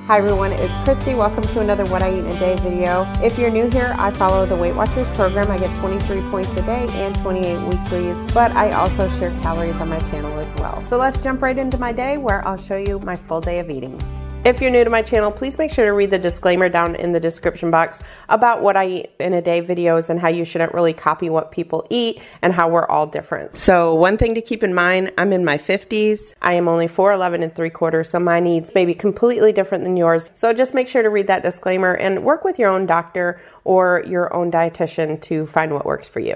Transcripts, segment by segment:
Hi everyone, it's Kristi. Welcome to another What I Eat in a Day video. If you're new here, I follow the Weight Watchers program. I get 23 points a day and 28 weeklies, but I also share calories on my channel as well. So let's jump right into my day where I'll show you my full day of eating. If you're new to my channel, please make sure to read the disclaimer down in the description box about what I eat in a day videos and how you shouldn't really copy what people eat and how we're all different. So one thing to keep in mind, I'm in my 50s. I am only 4'11 3/4, so my needs may be completely different than yours. So just make sure to read that disclaimer and work with your own doctor or your own dietitian to find what works for you.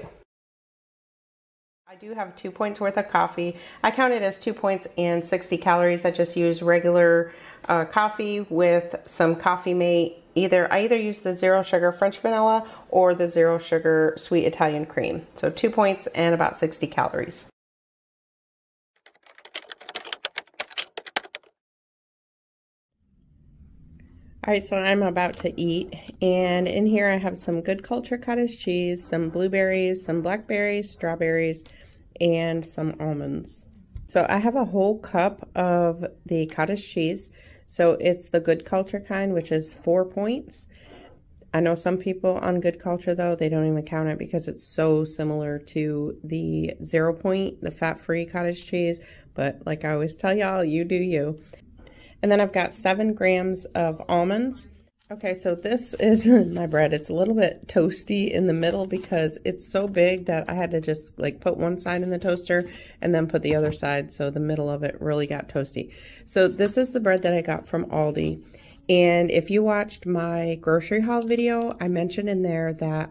I do have 2 points worth of coffee. I count it as 2 points and 60 calories. I just use regular coffee with some Coffee Mate. I either use the 0 sugar French vanilla or the 0 sugar sweet Italian cream. So 2 points and about 60 calories. All right, so I'm about to eat, and in here I have some Good Culture cottage cheese, some blueberries, some blackberries, strawberries, and some almonds. So I have a whole cup of the cottage cheese. So it's the Good Culture kind, which is 4 points. I know some people on Good Culture, though, they don't even count it because it's so similar to the 0 point, the fat-free cottage cheese. But like I always tell y'all, you do you. And then I've got 7 grams of almonds. Okay, so this is my bread. It's a little bit toasty in the middle because it's so big that I had to just like put one side in the toaster and then put the other side, so the middle of it really got toasty. So this is the bread that I got from Aldi. And if you watched my grocery haul video, I mentioned in there that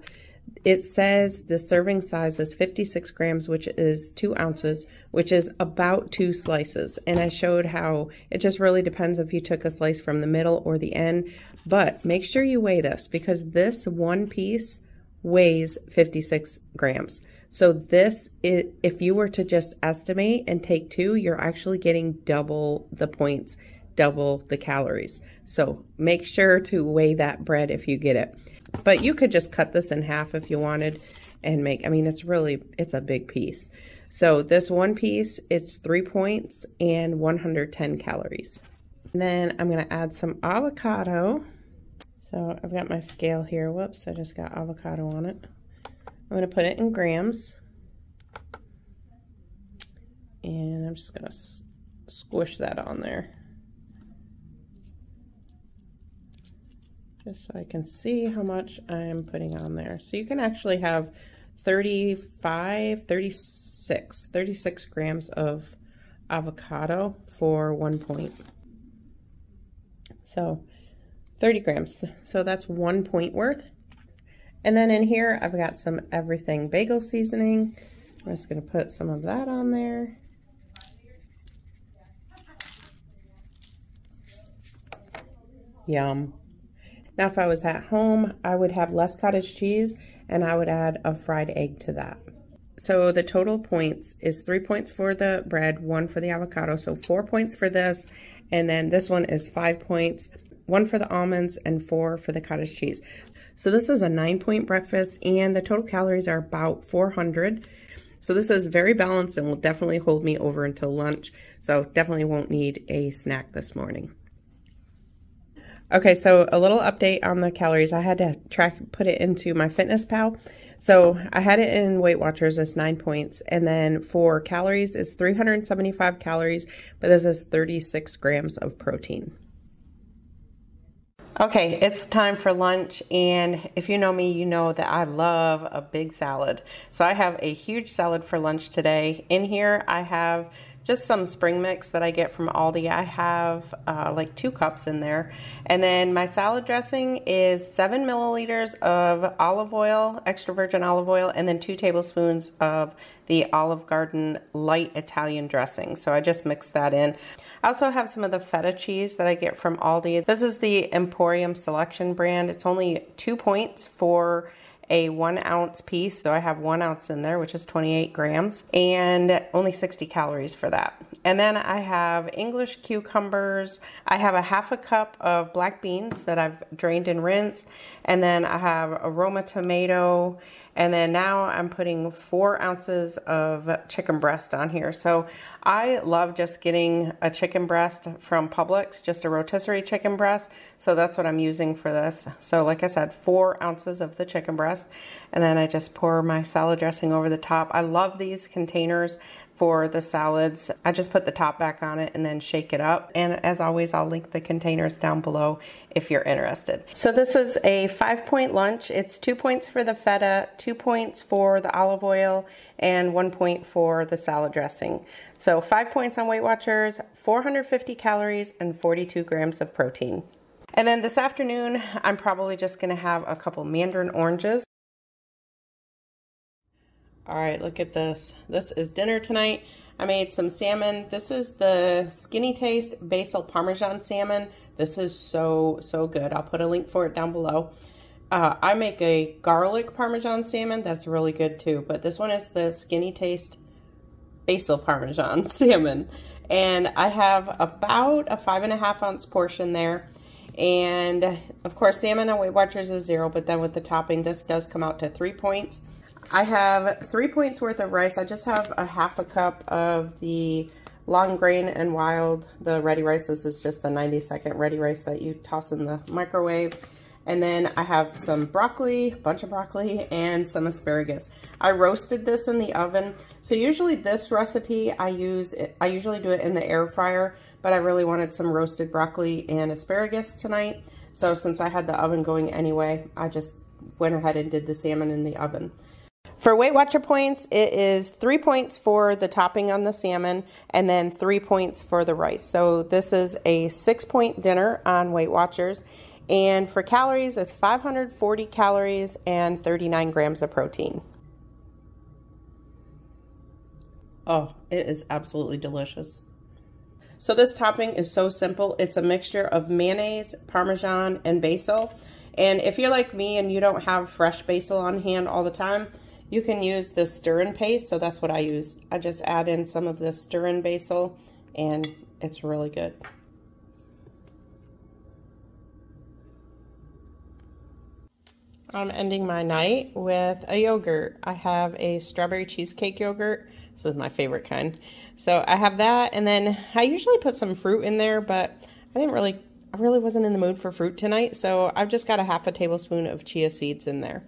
it says the serving size is 56 grams, which is 2 ounces, which is about 2 slices. And I showed how it just really depends if you took a slice from the middle or the end. But make sure you weigh this because this one piece weighs 56 grams. So this, if you were to just estimate and take 2, you're actually getting double the points, double the calories. So make sure to weigh that bread if you get it. But you could just cut this in half if you wanted and make, I mean, it's a big piece. So this one piece, it's 3 points and 110 calories. And then I'm going to add some avocado. So I've got my scale here. Whoops, I just got avocado on it. I'm going to put it in grams. And I'm just going to squish that on there, just so I can see how much I'm putting on there. So you can actually have 36 grams of avocado for 1 point. So 30 grams. So that's 1 point worth. And then in here, I've got some everything bagel seasoning. I'm just going to put some of that on there. Yum. Now, if I was at home, I would have less cottage cheese and I would add a fried egg to that. So the total points is 3 points for the bread, 1 for the avocado. So 4 points for this. And then this one is 5 points, 1 for the almonds and 4 for the cottage cheese. So this is a 9-point breakfast and the total calories are about 400. So this is very balanced and will definitely hold me over until lunch. So definitely won't need a snack this morning. Okay, so a little update on the calories. I had to put it into my Fitness So I had it in Weight Watchers as 9 points. And then for calories, it's 375 calories, but this is 36 grams of protein. Okay, it's time for lunch. And if you know me, you know that I love a big salad. So I have a huge salad for lunch today. In here, I have just some spring mix that I get from Aldi. I have like 2 cups in there. And then my salad dressing is 7 milliliters of olive oil, extra virgin olive oil, and then 2 tablespoons of the Olive Garden light Italian dressing. So I just mix that in. I also have some of the feta cheese that I get from Aldi. This is the Emporium Selection brand. It's only 2 points for a 1 ounce piece. So I have 1 ounce in there, which is 28 grams, and only 60 calories for that. And then I have English cucumbers. I have a 1/2 cup of black beans that I've drained and rinsed. And then I have aroma tomato. And then now I'm putting 4 ounces of chicken breast on here. So I love just getting a chicken breast from Publix, just a rotisserie chicken breast. So that's what I'm using for this. So like I said, 4 ounces of the chicken breast. And then I just pour my salad dressing over the top. I love these containers for the salads. I just put the top back on it and then shake it up. And as always, I'll link the containers down below if you're interested. So this is a 5-point lunch. It's 2 points for the feta, 2 points for the olive oil, and 1 point for the salad dressing. So 5 points on Weight Watchers, 450 calories, and 42 grams of protein. And then this afternoon, I'm probably just gonna have a couple mandarin oranges. All right, look at this. This is dinner tonight. I made some salmon. This is the Skinny Taste Basil Parmesan Salmon. This is so good. I'll put a link for it down below. I make a garlic Parmesan salmon. That's really good too. But this one is the Skinny Taste Basil Parmesan Salmon. And I have about a 5.5 ounce portion there. And of course, salmon on Weight Watchers is 0, but then with the topping, this does come out to 3 points. I have 3 points worth of rice. I just have a 1/2 cup of the long grain and wild, the ready rice. This is just the 90-second ready rice that you toss in the microwave. And then I have some broccoli, a bunch of broccoli, and some asparagus. I roasted this in the oven. So usually this recipe I usually do it in the air fryer, but I really wanted some roasted broccoli and asparagus tonight. So since I had the oven going anyway, I just went ahead and did the salmon in the oven. For Weight Watcher points, it is 3 points for the topping on the salmon and then 3 points for the rice. So this is a 6-point dinner on Weight Watchers. And for calories, it's 540 calories and 39 grams of protein. Oh, it is absolutely delicious. So this topping is so simple. It's a mixture of mayonnaise, Parmesan, and basil. And if you're like me and you don't have fresh basil on hand all the time, you can use this stir-in paste. So that's what I use. I just add in some of this stir-in basil and it's really good. I'm ending my night with a yogurt. I have a strawberry cheesecake yogurt. This is my favorite kind. So I have that, and then I usually put some fruit in there, but I really wasn't in the mood for fruit tonight, so I've just got a 1/2 tablespoon of chia seeds in there.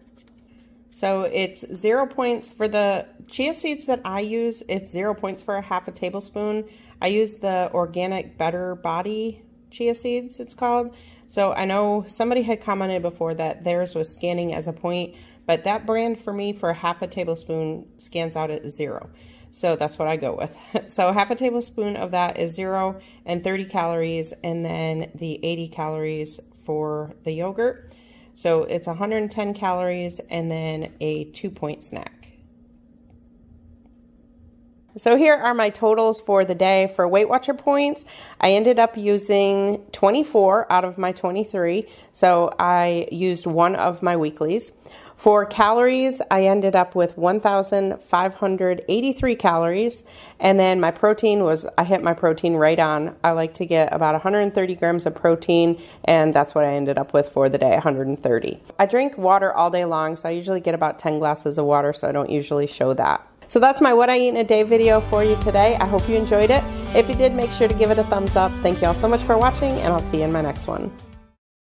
So it's 0 points for the chia seeds that I use. It's 0 points for a 1/2 tablespoon. I use the organic Better Body chia seeds, it's called. So I know somebody had commented before that theirs was scanning as a point, but that brand for me for a 1/2 tablespoon scans out at 0. So that's what I go with. So 1/2 tablespoon of that is 0 and 30 calories, and then the 80 calories for the yogurt. So it's 110 calories and then a 2-point snack. So here are my totals for the day. For Weight Watcher points, I ended up using 24 out of my 23. So I used one of my weeklies. For calories, I ended up with 1,583 calories. And then my protein was, I hit my protein right on. I like to get about 130 grams of protein, and that's what I ended up with for the day, 130. I drink water all day long, so I usually get about 10 glasses of water, so I don't usually show that. So that's my What I Eat in a Day video for you today. I hope you enjoyed it. If you did, make sure to give it a thumbs up. Thank you all so much for watching, and I'll see you in my next one.